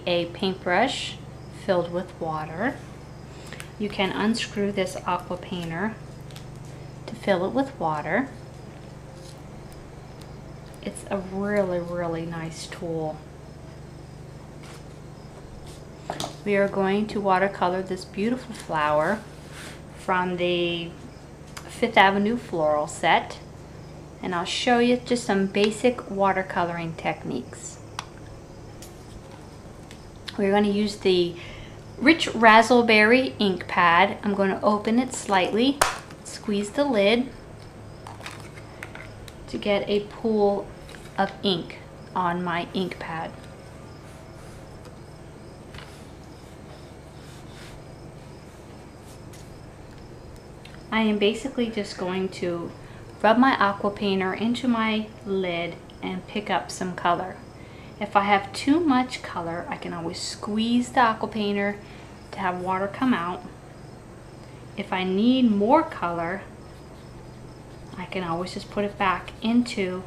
a paintbrush filled with water. You can unscrew this aqua painter to fill it with water. It's a really nice tool. We are going to watercolor this beautiful flower from the Fifth Avenue floral set, and I'll show you just some basic watercoloring techniques. We're going to use the Rich Raspberry ink pad. I'm going to open it slightly, squeeze the lid to get a pool of ink on my ink pad. I am basically just going to rub my aqua painter into my lid and pick up some color. If I have too much color, I can always squeeze the aqua painter to have water come out. If I need more color, I can always just put it back into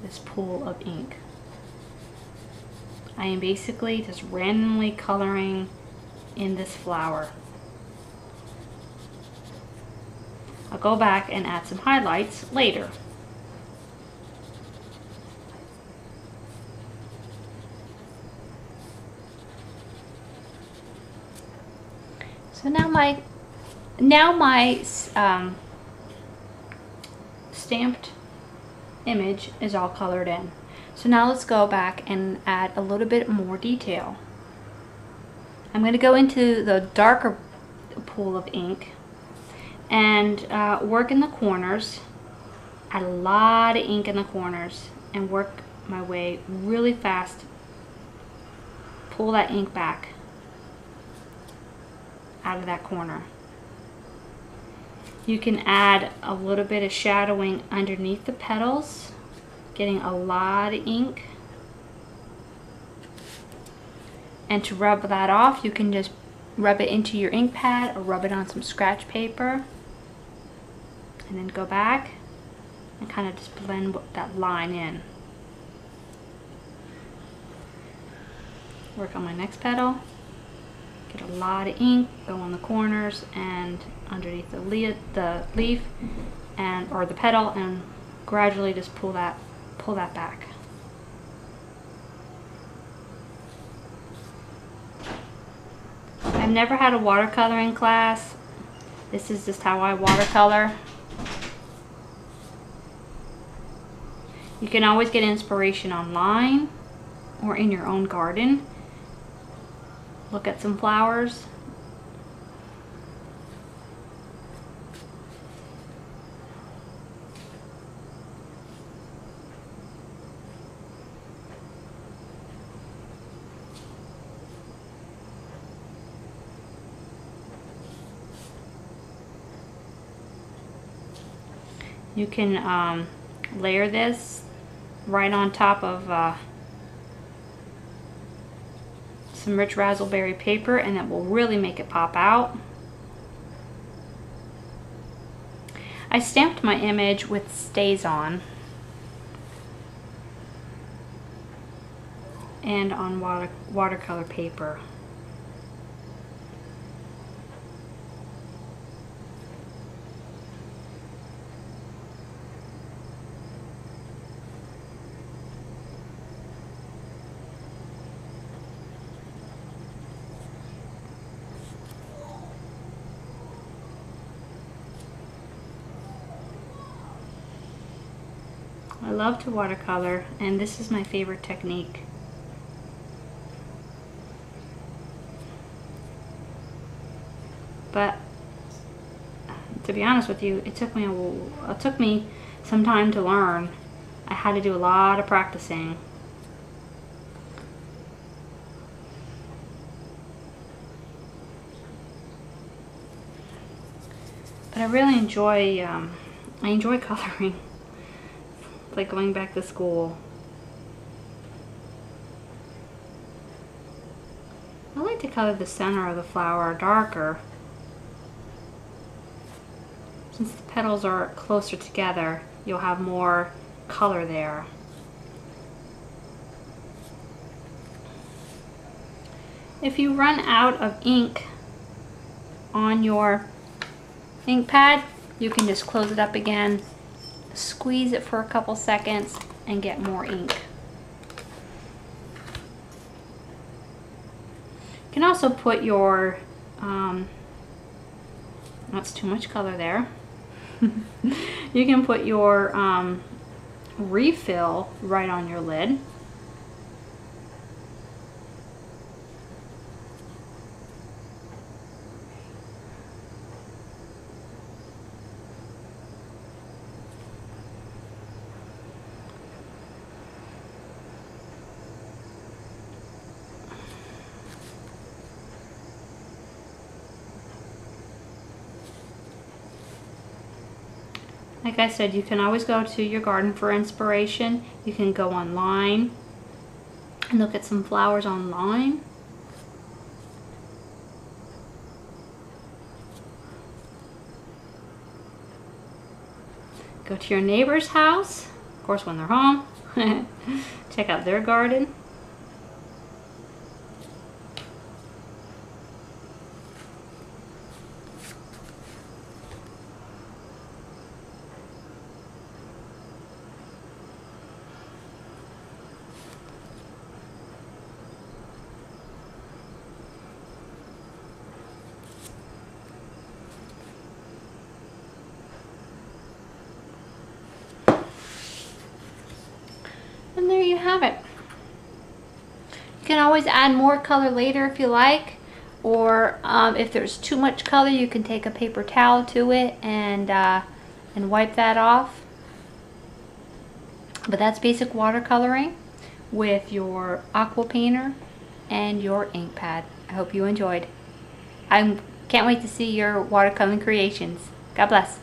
this pool of ink. I am basically just randomly coloring in this flower. I'll go back and add some highlights later. So now my stamped image is all colored in. So now let's go back and add a little bit more detail. I'm going to go into the darker pool of ink and work in the corners, add a lot of ink in the corners, and work my way really fast. Pull that ink back out of that corner. You can add a little bit of shadowing underneath the petals, getting a lot of ink. And to rub that off, you can just rub it into your ink pad or rub it on some scratch paper. And then go back and kind of just blend that line in. Work on my next petal. Get a lot of ink, go on the corners and underneath the leaf and or the petal, and gradually just pull that back. I've never had a watercoloring class. This is just how I watercolor. You can always get inspiration online or in your own garden. Look at some flowers. You can layer this right on top of some rich raspberry paper, and that will really make it pop out. I stamped my image with StazOn and on watercolor paper. I love to watercolor, and this is my favorite technique. But to be honest with you, it took me some time to learn. I had to do a lot of practicing. But I really enjoy coloring. It's like going back to school. I like to color the center of the flower darker. Since the petals are closer together, you'll have more color there. If you run out of ink on your ink pad, you can just close it up again, squeeze it for a couple seconds, and get more ink. You can also put your, that's too much color there. You can put your refill right on your lid. Like I said, you can always go to your garden for inspiration. You can go online and look at some flowers online. Go to your neighbor's house, of course when they're home. Check out their garden. And there you have it. You can always add more color later if you like, or if there's too much color, you can take a paper towel to it and wipe that off. But that's basic watercoloring with your aqua painter and your ink pad. I hope you enjoyed. I can't wait to see your watercoloring creations. God bless.